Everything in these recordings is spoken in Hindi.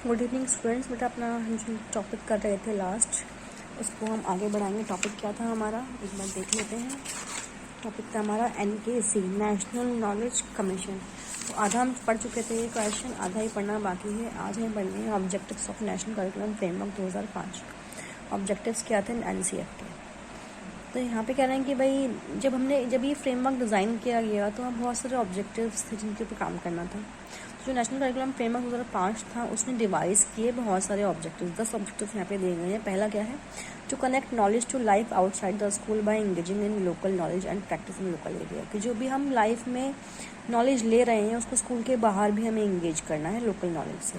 Good evening students. बेटा अपना हम जो टॉपिक कर रहे थे लास्ट, उसको हम आगे बढ़ाएंगे। टॉपिक क्या था हमारा, एक बार देख लेते हैं। टॉपिक था हमारा NKC, नेशनल नॉलेज कमीशन। तो आधा हम पढ़ चुके थे ये क्वेश्चन, आधा ही पढ़ना बाकी है। आज हम पढ़ने हैं objectives of national curriculum framework 2005। Objectives क्या थे NCF के। तो यहाँ पे कह रहे हैं कि भाई जब ये फ्रेमवर्क डिज़ाइन किया गया तो वहाँ बहुत सारे ऑब्जेक्टिव्स थे जिनके ऊपर काम करना था। तो जो नेशनल करिकुलम फ्रेमवर्क 2005 था उसने डिवाइस किए बहुत सारे ऑब्जेक्टिव्स। 10 ऑब्जेक्टिव्स यहाँ पे दिए गए हैं। पहला क्या है, to connect knowledge to life outside the school by engaging in local knowledge and practice in local area. कि जो भी हम लाइफ में नॉलेज ले रहे हैं उसको स्कूल के बाहर भी हमें इंगेज करना है लोकल नॉलेज से।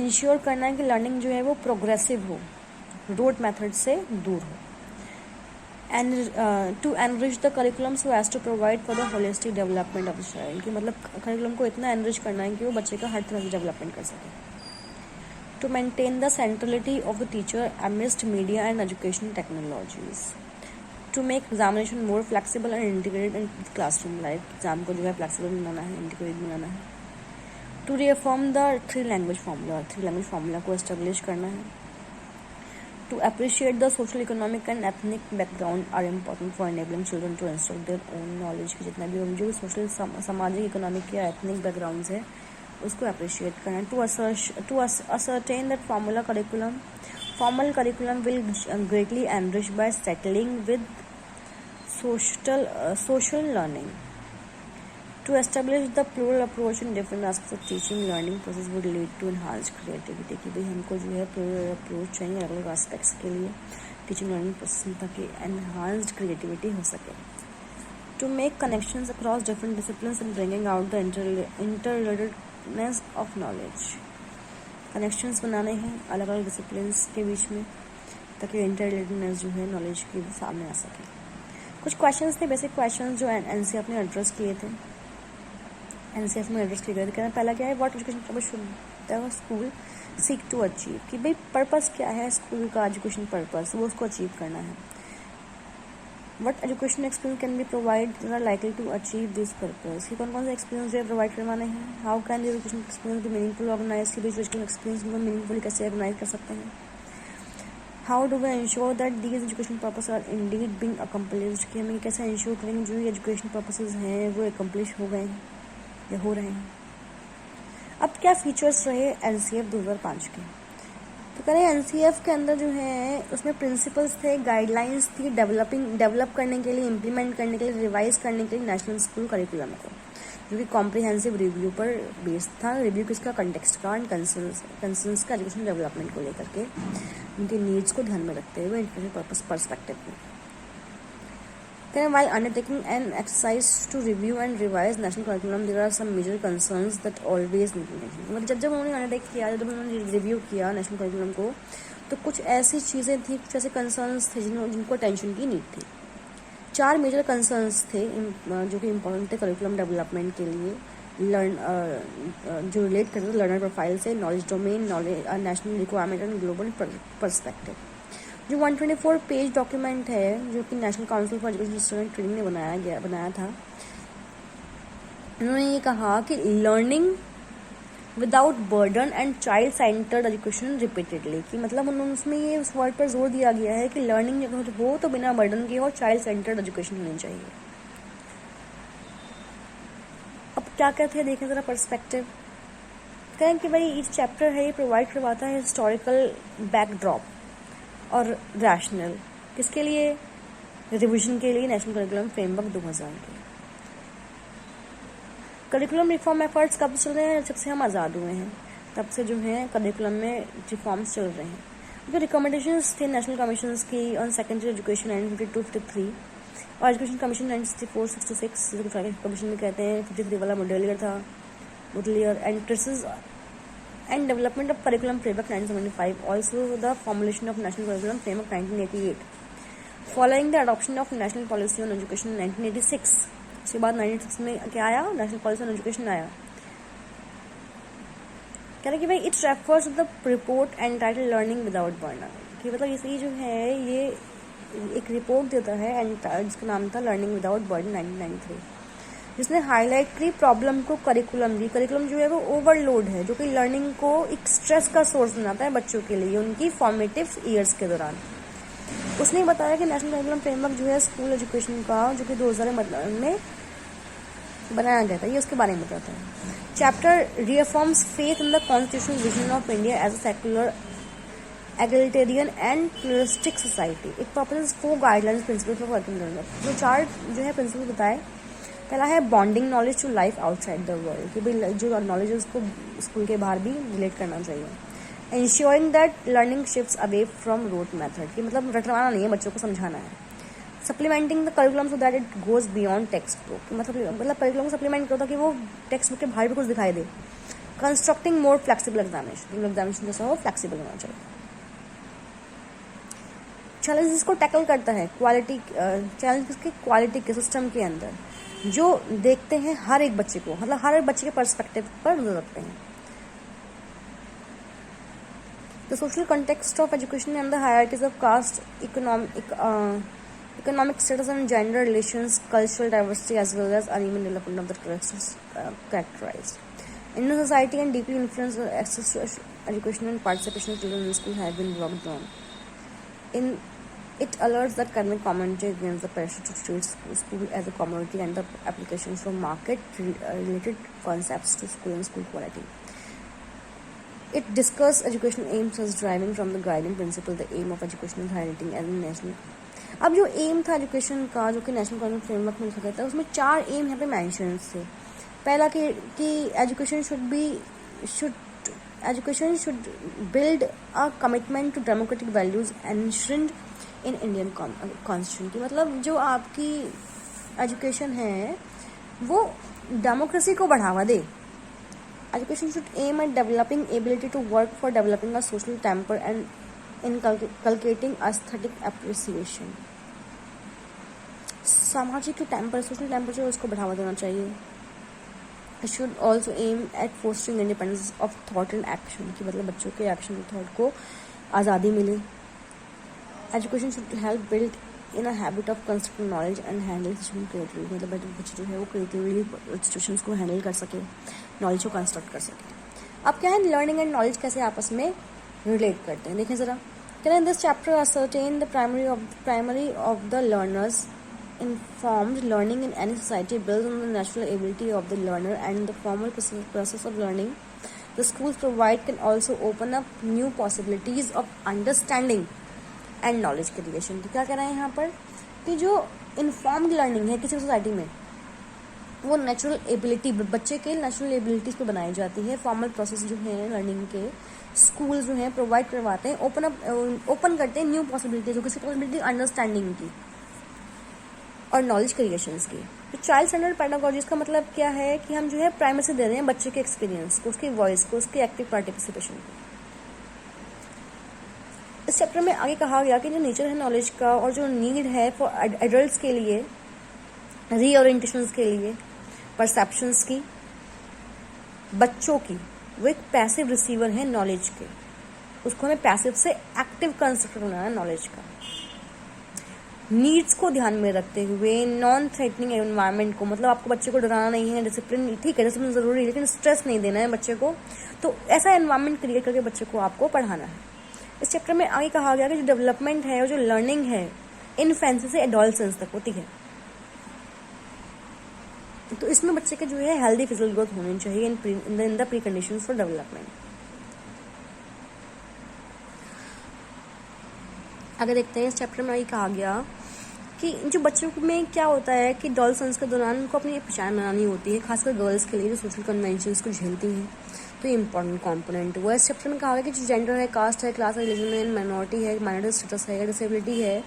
इंश्योर करना है कि लर्निंग जो है वो प्रोग्रेसिव हो, रोड मेथड से दूर हो। And to enrich the curriculum so as to provide for the holistic development of the child। कि मतलब करिकुलम को इतना एनरिच करना है कि वो बच्चे का हर तरह से डेवलपमेंट कर सके। To maintain the centrality of the teacher amidst media and educational technologies। To make examination more flexible and integrated in classroom life। Exam को जो है फ्लेक्सिबल बनाना है, इंटीग्रेट बनाना है। To reaffirm the three language formula को एस्टेब्लिश करना है। To appreciate the social, economic and ethnic background are important for enabling children to instruct their own knowledge। कि जितना भी जो सोशल सामाजिक इकोनॉमिक या एथनिक बैकग्राउंड्स है उसको अप्रिशिएट करना। To ascertain that formal curriculum will greatly enrich by settling with social learning। To establish the plural approach in different aspects of teaching learning process would lead to enhanced creativity। कि भाई हमको जो है plural approach चाहिए अलग अलग aspects के लिए टीचिंग लर्निंग प्रोसेस में, ताकि enhanced creativity हो सके। To make connections across different disciplines and bringing out the interrelatedness of knowledge। connections बनाने हैं अलग अलग डिसिप्लिन्स के बीच में ताकि इंटररिलेटेडनेस जो है नॉलेज की सामने आ सके। कुछ क्वेश्चंस थे, बेसिक क्वेश्चंस जो NCF ने एड्रेस किए थे। NCF में एड्रेस किए गए थे। पहला क्या है, what education purpose should the school seek to achieve. कि भाई पर्पस क्या है स्कूल का, एजुकेशन पर्पस वो उसको अचीव करना है। What education experience can be provide are likely to achieve this purpose. कि कौन कौन से एक्सपीरियंस जो है प्रोवाइड करवाने हैं। How can the education experience be meaningful organise. कि भाई एजुकेशन एक्सपीरियंस को मीनिंगफुली कैसे ऑर्गेनाइज कर सकते हैं। How do we ensure that these education purpose are indeed being accomplished. कि हमें कैसे इंश्योर करेंगे जो ये एजुकेशन पर्पसेज हैं वो अकम्प्लिश हो गए हैं या हो रहे हैं। अब क्या फीचर्स रहे NCF 2005 के, तो कह रहे हैं NCF के अंदर जो है उसमें प्रिंसिपल्स थे, गाइडलाइंस थी डेवलप करने के लिए, इम्प्लीमेंट करने के लिए, रिवाइज करने के लिए नेशनल स्कूल करिकुलम को, जो कि कॉम्प्रिहेंसिव रिव्यू पर बेस्ड था। रिव्यू किसका, कंटेक्स्ट का एंड कंसर्न्स का एजुकेशन डेवलपमेंट को लेकर के, उनके नीड्स को ध्यान में रखते हुए इंटरनेशनल पर्पस पर्सपेक्टिव में। While undertaking an exercise to review and revise national curriculum, there are some major concerns that always need to be mentioned। मतलब जब उन्होंने अंडरटेक किया, जब उन्होंने रिव्यू किया नेशनल करिकुलम को, तो कुछ ऐसी चीज़ें थी, कुछ ऐसे कंसर्न्स थे जिनको अटेंशन की नीड थी। 4 मेजर कंसर्न्स थे जो कि इम्पोर्टेंट थे करिकुलम डेवलपमेंट के लिए। जो रिलेट करते थे लर्नर प्रोफाइल से, knowledge domain, knowledge, national requirement and global perspective. जो 124 पेज डॉक्यूमेंट है जो कि national council for education student training ने बनाया था, उन्होंने ये कहा कि learning without burden and child centred education repeatedly. कि मतलब उन्होंने उसमें ये उस वर्ड पर जोर दिया गया है कि लर्निंग अगर हो तो बिना बर्डन के हो, चाइल्ड सेंटर्ड एजुकेशन होनी चाहिए। अब क्या कहते हैं देखें जरा पर्सपेक्टिव। कहें कि भाई इस चैप्टर है ये प्रोवाइड करवाता है हिस्टोरिकल बैकड्रॉप और रैशनल, किसके लिए, रिवीजन के लिए नेशनल करिकुलम फ्रेमवर्क 2000 के। करिकुलम रिफॉर्म एफर्ट्स कब चल रहे हैं, जब से हम आज़ाद हुए हैं तब से जो है करिकुलम में रिफॉर्म्स चल रहे हैं। जो रिकमेंडेशंस थे नेशनल कमीशन की ऑन सेकेंडरी एजुकेशन 1952-53 और एजुकेशन कमीशन 1964-66, जो प्राइवेट कमीशन में कहते हैं 53 वाला model year and traces and development of curriculum framework 1975, also the formulation of national curriculum framework 1988, following the adoption of national policy on education 1986। उसके बाद 1996 में क्या आया, नेशनल पॉलिसी ऑन एजुकेशन आया। कह रहे कि भाई it's refers the report entitled learning without burden. कि मतलब ये जो है ये एक रिपोर्ट देता है जिसका नाम था लर्निंग विदाउट बर्डन 1993। जिसने हाईलाइट की प्रॉब्लम को करिकुलम दी। करिकुलम जो है वो ओवरलोड है, जो कि लर्निंग को एक स्ट्रेस का सोर्स बनाता है बच्चों के लिए उनकी फॉर्मेटिव ईयर्स के दौरान। उसने बताया कि नेशनल करिकुलम फ्रेमवर्क जो है स्कूल एजुकेशन का, जो कि 2000 में बनाया गया था, ये उसके बारे में बताता है। Chapter reaffirms faith in the constitutional vision of India as a secular egalitarian and pluralistic society. It proposes 4 guidelines principle for working learner. जो 4 जो है प्रिंसिपल बताए, पहला है bonding knowledge to life outside the world, कि भाई जो नॉलेज है उसको स्कूल के बाहर भी रिलेट करना चाहिए। Ensuring that learning shifts away from rote method, कि मतलब रटवाना नहीं है, बच्चों को समझाना है। Supplementing the curriculum so that it goes beyond text book, मतलब करिकुलम को सप्लीमेंट करो ताकि वो टेक्स्ट बुक के बाहर भी कुछ दिखाई दे। कंस्ट्रक्टिंग मोर फ्लेक्सिबल एग्जामिनेशन जैसा हो फ्लेक्सिबल होना चाहिए। चैलेंजेस को टैकल करता है क्वालिटी, चैलेंजेस की क्वालिटी के सिस्टम के अंदर जो देखते हैं हर एक बच्चे को, मतलब हर एक बच्चे के पर्सपेक्टिव पर नजर रखते हैं। The social context of education and the hierarchies of caste, economic status and gender relations, cultural diversity as well as uneven development of the characterized. Indian society and deeply influenced access to education and participation of children in school have been worked on. It alerts that academic commentary against the pressure to treat school as a commodity and the applications from market-related concepts to school and school quality. It discusses educational aims as driving from the guiding principle, the aim of educational highlighting as a national. अब जो एम था एजुकेशन का, जो कि नेशनल करिकुलम फ्रेमवर्क में लिखा गया था, उसमें 4 एम यहाँ पे मेंशन थे। पहला कि education should build a commitment to democratic values enshrined in Indian constitution, की मतलब जो आपकी एजुकेशन है वो डेमोक्रेसी को बढ़ावा दे। Education should aim at developing ability to work for developing a social temper and inculcating aesthetic appreciation। सामाजिक जो टेम्पर, सोशल टेम्पर जो उसको बढ़ावा देना चाहिए। It should also aim at fostering independence of thought and action, कि मतलब बच्चों के एक्शन और थॉट को आज़ादी मिले। Education should help build in a habit of constructing knowledge and handle situation creatively, मतलब बच्चे जो है वो क्रिएटिवली सिचुएशंस को हैंडल कर सके, नॉलेज को कंस्ट्रक्ट कर सके। अब क्या है, लर्निंग एंड नॉलेज कैसे आपस में रिलेट करते हैं, देखें ज़रा। In this chapter, ascertain the primary of the learners. Informed learning in any society builds on the natural ability of the learner and the formal process of learning the schools provide can also open up new possibilities of understanding and knowledge creation। तो क्या कह रहे हैं यहाँ पर कि जो इन्फॉर्म्ड लर्निंग है किसी सोसाइटी में, वो नेचुरल एबिलिटी, बच्चे के नेचुरल एबिलिटीज पे बनाई जाती है। फॉर्मल प्रोसेस जो है लर्निंग के स्कूल जो है प्रोवाइड करवाते हैं, ओपन करते हैं न्यू पॉसिबिलिटीज, किसी पॉसिबिलिटी अंडरस्टैंडिंग की और नॉलेज क्रिएशंस की। तो चाइल्ड सेंटर्ड पेडागोजी का मतलब क्या है कि हम जो है प्राइमेसी दे रहे हैं बच्चे के एक्सपीरियंस को, उसकी वॉइस को, उसकी एक्टिव पार्टिसिपेशन को। इस चैप्टर में आगे कहा गया कि जो नेचर है नॉलेज का और जो नीड है फॉर एडल्ट्स के लिए, रीओरिएंटेशंस के लिए, परसेप्शंस की, बच्चों की, वो एक पैसिव रिसीवर है नॉलेज के, उसको हमें पैसिव से एक्टिव कंस्ट्रक्टर बनाना है नॉलेज का। नीड्स को ध्यान में रखते हुए नॉन थ्रेटनिंग एनवायरनमेंट को, मतलब आपको बच्चे को डराना नहीं है, डिसिप्लिन ठीक है, डिसिप्लिन जरूरी है, लेकिन स्ट्रेस नहीं देना है बच्चे को, तो ऐसा एनवायरनमेंट क्रिएट करके बच्चे को आपको पढ़ाना है। इस चैप्टर में आगे कहा गया कि जो डेवलपमेंट है और जो लर्निंग है इनफेंसी से एडोलसेंस तक होती है, तो इसमें बच्चे के जो है हेल्दी फिजिकल ग्रोथ होनी चाहिए in the pre conditions for development. आगे देखते हैं, इस चैप्टर में ये कहा गया कि जो बच्चों में क्या होता है कि एडोलसेंस के दौरान उनको अपनी पहचान बनानी होती है, खासकर गर्ल्स के लिए जो सोशल कन्वेंशंस को झेलती हैं, तो ये इंपॉर्टेंट कंपोनेंट हुआ। इस चैप्टर में कहा गया कि जो जेंडर है, कास्ट है, क्लास है, रिलीजन है, माइनॉरिटी है, माइनॉरिटी स्टेटस है, डिसेबिलिटी है,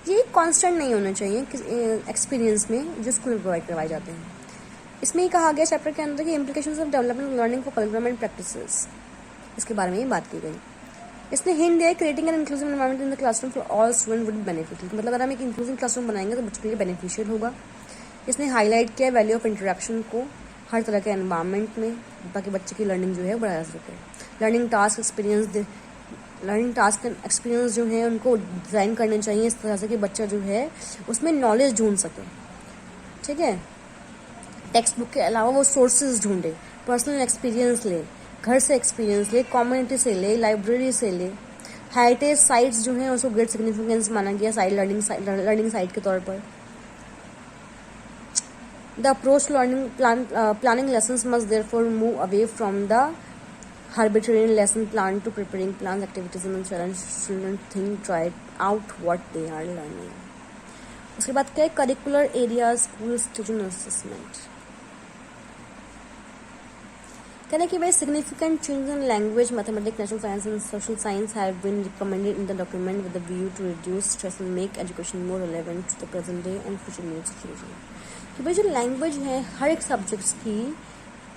ये कांस्टेंट नहीं होना चाहिए एक्सपीरियंस में जो स्कूल में प्रोवाइड करवाए जाते हैं। इसमें ही कहा गया चैप्टर के अंदर कि implications of development learning for curriculum and practices, इसके बारे में ही बात की गई। इसने हिंट दिया creating an inclusive environment in the classroom for all student would benefit, मतलब अगर हम एक इंक्लूसिव क्लासरूम बनाएंगे तो बच्चों के लिए बेनिफिशियल होगा। इसने हाईलाइट किया वैल्यू ऑफ इंटरेक्शन को हर तरह के एनवायरनमेंट में, ताकि बच्चे की लर्निंग जो है बढ़ाया जा सके। लर्निंग टास्क एक्सपीरियंस जो है उनको डिज़ाइन करने चाहिए इस तरह से कि बच्चा जो है उसमें नॉलेज ढूंढ सके, ठीक है। टेक्स्ट बुक के अलावा वो सोर्सेज ढूंढे, पर्सनल एक्सपीरियंस ले, घर से एक्सपीरियंस ले, कम्युनिटी से ले, लाइब्रेरी से ले। हेरिटेज साइट्स जो हैं उसको ग्रेट सिग्निफिकेंस माना गया लर्निंग साइट के तौर पर। The approach planning lessons must therefore move away from the arbitrary lesson plan to preparing plans, activities and children think, try out what they are learning। उसके बाद क्या है, curricular area, school, student assessment. कहने कि भाई significant change in language, mathematics, natural science and social science have been recommended in the document with the view to reduce stress and make education more relevant to the present day and future needs of children. कि भाई जो लैंग्वेज है हर एक सब्जेक्ट्स की,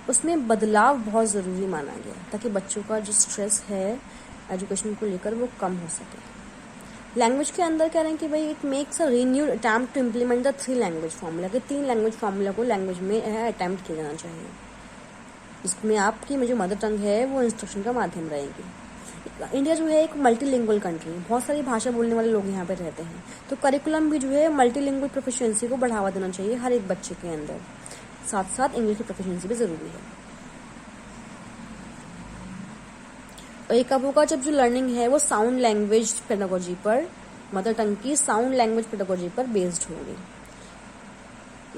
उसमें बदलाव बहुत ज़रूरी माना गया ताकि बच्चों का जो स्ट्रेस है एजुकेशन को लेकर वो कम हो सके। लैंग्वेज के अंदर कह रहे हैं कि भाई it makes a renewed attempt to implement the 3 language formula, कि 3 लैंग्वेज फार्मूला को लैंग्वेज में अटैम्प्ट किया जाना चाहिए, जिसमें आपकी जो मदर टंग है वो इंस्ट्रक्शन का माध्यम रहेगी। इंडिया जो है एक मल्टीलिंगुअल कंट्री, बहुत सारी भाषा बोलने वाले लोग यहाँ पे रहते हैं, तो करिकुलम भी जो है मल्टीलिंगुअल प्रोफिशिएंसी को बढ़ावा देना चाहिए हर एक बच्चे के अंदर, साथ साथ इंग्लिश की प्रोफिशिएंसी भी ज़रूरी है। और एक अब होगा जब जो लर्निंग है वो साउंड लैंग्वेज पेडागोजी पर, मदर टंग की साउंड लैंग्वेज पेडागोजी पर बेस्ड होगी।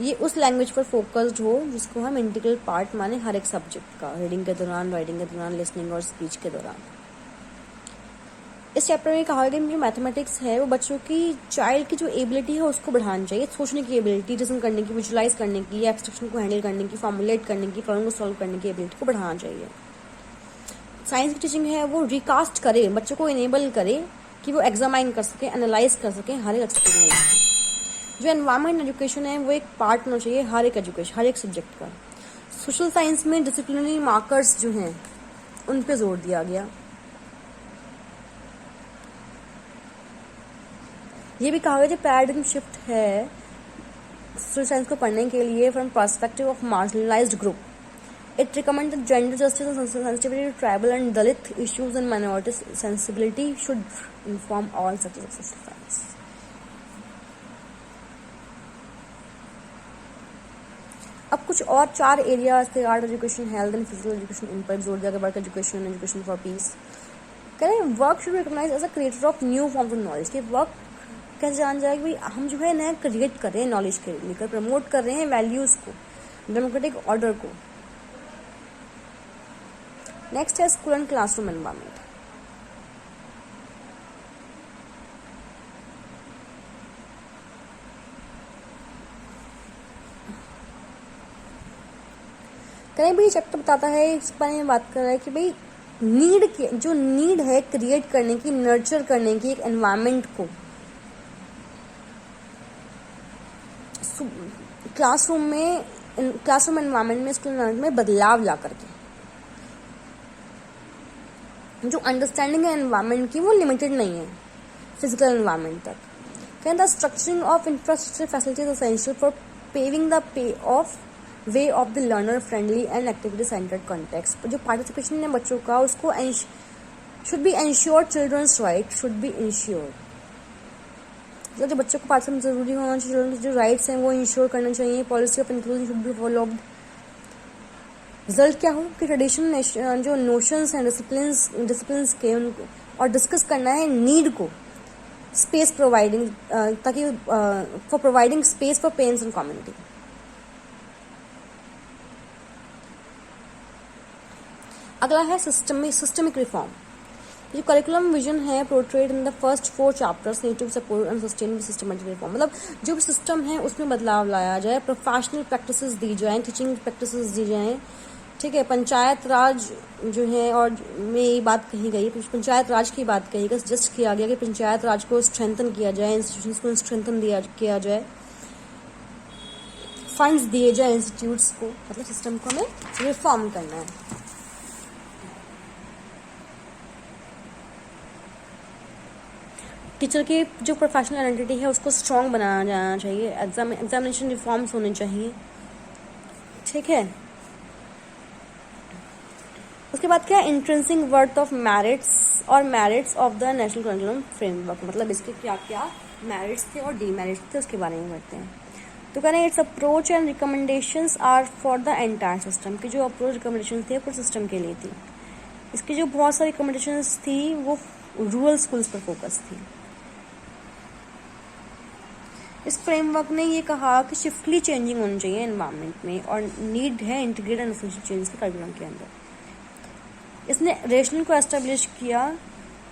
ये उस लैंग्वेज पर फोकस्ड हो जिसको हम इंटीग्रल पार्ट माने हर एक सब्जेक्ट का, रीडिंग के दौरान, राइटिंग के दौरान, लिसनिंग और स्पीच के दौरान। इस चैप्टर में कहा गया जो मैथमेटिक्स है वो बच्चों की, चाइल्ड की जो एबिलिटी है उसको बढ़ानी चाहिए, सोचने की एबिलिटी, रीजन करने की, विजुलाइज करने की, एब्स्ट्रैक्शन को हैंडल करने की, फॉर्मुलेट करने की, प्रॉब्लम को सॉल्व करने की एबिलिटी को बढ़ाना चाहिए। साइंस की टीचिंग है वो रिकास्ट करे, बच्चों को इनेबल करे कि वो एग्जामाइन कर सके, एनालाइज कर सके हर एक एक्सपीरियंस। जो एनवायरमेंट एजुकेशन है वो एक पार्ट होना चाहिए हर एक एजुकेशन, हर एक सब्जेक्ट का। सोशल साइंस में डिसिप्लिनरी मार्कर्स जो हैं उन पे जोर दिया गया। ये भी कहा गया जो पैराडिग्म शिफ्ट है सोशल साइंस को पढ़ने के लिए from perspective of marginalised group. It recommended gender justice and sensitivity to tribal and Dalit issues and minority sensibility should inform all subjects of social science. अब कुछ और 4 एरियाज थे, art education, health and physical education, इन पर जोर दिया गया। Work education, education for peace. कह रहे हैं work should recognise as a creator of new forms of knowledge, कि वर्क कैसे जान जाए कि भाई हम जो है नया क्रिएट कर रहे हैं, नॉलेज के लेकर प्रमोट कर रहे हैं वैल्यूज को, डेमोक्रेटिक ऑर्डर को। नेक्स्ट है स्कूल एंड क्लासरूम एनवायरमेंट। कहीं भी चैप्टर बताता है, इस बारे में बात कर रहा है कि भाई नीड के जो नीड है क्रिएट करने की, नर्चर करने की एक एनवायरमेंट को क्लासरूम एनवायरमेंट में, स्कूल एनवायरमेंट में बदलाव ला करके। जो अंडरस्टैंडिंग है एनवायरमेंट की वो लिमिटेड नहीं है फिजिकल एनवायरमेंट तक। कहते the structuring of infrastructure facilities essential for paving the way of the learner friendly and activity centred context. जो पार्टिसिपेशन है बच्चों का उसको should be ensured, children's right should be ensured. जो बच्चों को पार्टिसिपेट जरूरी होना चाहिए, चिल्ड्रन जो राइट्स हैं वो इंश्योर करना चाहिए। Policy of inclusion should be followed. Result क्या हो कि ट्रेडिशनल जो नोशंस हैं डिसिप्लिन्स के उनको और डिस्कस करना है नीड को, स्पेस प्रोवाइडिंग, ताकि for providing space for parents and community. अगला है सिस्टमिक रिफॉर्म। जो करिकुलम विजन है portrayed in the first 4 chapters need to support and sustain systematic reform. मतलब जो भी सिस्टम है उसमें बदलाव लाया जाए, प्रोफेशनल प्रैक्टिसेस दी जाए, टीचिंग प्रैक्टिसेस दी जाए, ठीक है। पंचायत राज जो है और में ये बात कही गई, पंचायत राज की बात कही गई, सजेस्ट किया गया कि पंचायत राज को स्ट्रेंथन किया जाए, इंस्टीट्यूशंस को स्ट्रेंथन किया जाए, फंड्स दिए जाए इंस्टीट्यूट्स को, मतलब सिस्टम को हमें रिफॉर्म करना है। टीचर की जो प्रोफेशनल आइडेंटिटी है उसको स्ट्रॉन्ग बनाया जाना चाहिए। एग्जामिनेशन रिफॉर्म्स होने चाहिए, ठीक है। उसके बाद क्या, इंट्रेंसिंग वर्थ ऑफ मेरिट्स और merits of the national curriculum framework. मतलब इसके क्या क्या मेरिट्स थे और डीमेरिट्स थे उसके बारे में पढ़ते हैं। तो कह रहे हैं its approach and recommendations are for the entire system, की जो अप्रोच रिकमेंडेशन थे पूरे सिस्टम के लिए थी। इसकी जो बहुत सारी रिकमेंडेशंस थी वो रूरल स्कूल्स पर फोकस थी। इस फ्रेमवर्क ने ये कहा कि शिफ्टली चेंजिंग होनी चाहिए एनवायरनमेंट में और नीड है इंटीग्रेट एंड एसेंशियल चेंज के करिकुलम के अंदर। इसने रेशनल को एस्टेब्लिश किया,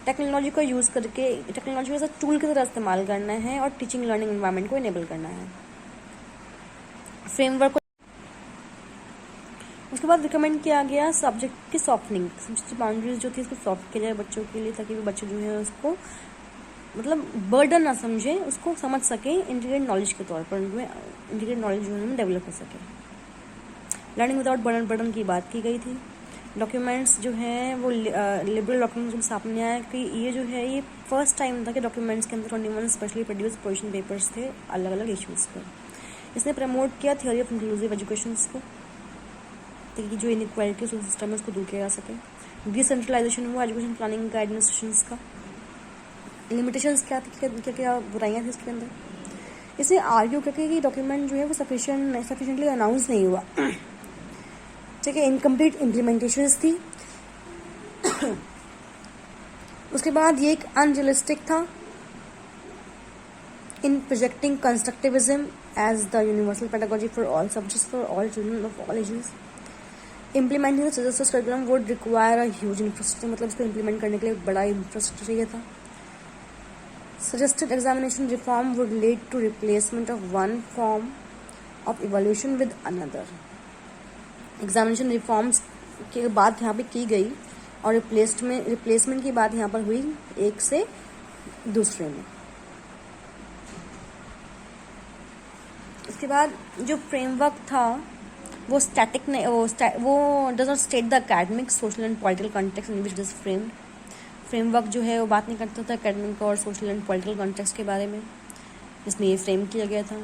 टेक्नोलॉजी को यूज़ करके टेक्नोलॉजी को एज टूल की तरह इस्तेमाल करना है और टीचिंग लर्निंग एनवायरनमेंट को इनेबल करना है। फ्रेमवर्क को उसके बाद रिकमेंड किया गया सब्जेक्ट की सॉफ्टनिंग, सब्जेक्ट बाउंड्रीज जो थी उसको सॉफ्ट किया जाए बच्चों के लिए, ताकि वो बच्चे जो है उसको मतलब बर्डन ना समझे, उसको समझ सके इंटीग्रेट नॉलेज के तौर पर, उनमें इंटीग्रेट नॉलेज जो है डेवलप हो सके। लर्निंग विदाउट बर्डन की बात की गई थी। डॉक्यूमेंट्स जो हैं वो लिबरल डॉक्यूमेंट्स के सामने आया कि ये जो है ये फर्स्ट टाइम था कि डॉक्यूमेंट्स के अंदर 21 स्पेशली प्रोड्यूस पोजीशन पेपर्स थे अलग अलग इश्यूज़ पर। इसने प्रमोट किया थ्योरी ऑफ इंक्लूसिव एजुकेशन को, ताकि जो इनइक्वालिटी सिस्टम है उसको दूर किया जा सके। डिसेंट्रलाइजेशन हुआ एजुकेशन प्लानिंग का, एडमिनिस्ट्रेशन का। लिमिटेशंस क्या थी, क्या क्या बुराइयाँ थी इसके अंदर। इसे आर्ग्यू करके कि डॉक्यूमेंट जो है वो सफिशिएंटली अनाउंस नहीं हुआ, ठीक है, इनकम्प्लीट इम्प्लीमेंटेशंस थी। उसके बाद ये एक अनरियलिस्टिक था in projecting constructivism as the universal pedagogy for all subjects for all children of all ages. Implementing the suggested curriculum would require a huge infrastructure, मतलब इसको इम्प्लीमेंट करने के लिए बड़ा इंफ्रास्ट्रक्चर चाहिए था। Suggested examination reform would lead to replacement of one form of evaluation with another. Examination reforms के बात यहाँ पे की गई और रिप्लेसमेंट की बात यहाँ पर हुई एक से दूसरे में। इसके बाद जो फ्रेमवर्क था वो स्टैटिक नहीं, वो does not state the academic, social and political context in which it is framed. Framework जो है वो बात नहीं करता था एकेडमिक और सोशल एंड पॉलिटिकल कॉन्टेक्स्ट के बारे में, जिसमें ये फ्रेम किया गया था।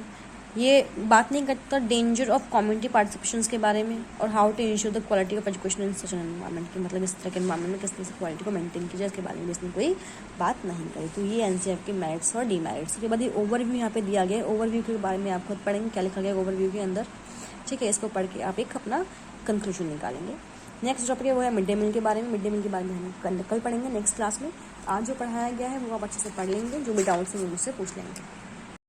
ये बात नहीं करता डेंजर ऑफ कम्युनिटी पार्टिसिपेशंस के बारे में और how to ensure the quality of education in such an environment की, मतलब इस तरह के एनवायरनमेंट में किस तरह से क्वालिटी को मेंटेन की जाए इसके बारे में इसने कोई बात नहीं करी। तो ये एनसीईआरटी के मेरिट्स और डीमेरिट्स के बाद ये ओवरव्यू यहाँ पे दिया गया। ओवरव्यू के बारे में आप खुद पढ़ेंगे क्या लिखा गया ओवरव्यू के अंदर, ठीक है। इसको पढ़ के आप एक अपना कंक्लूजन निकालेंगे। नेक्स्ट टॉपिक है वो है मिड डे मील के बारे में। मिड डे मील के बारे में हम कल पढ़ेंगे नेक्स्ट क्लास में। आज जो पढ़ाया गया है वो आप अच्छे से पढ़ लेंगे, जो भी डाउट्स हैं वो मुझसे पूछ लेंगे।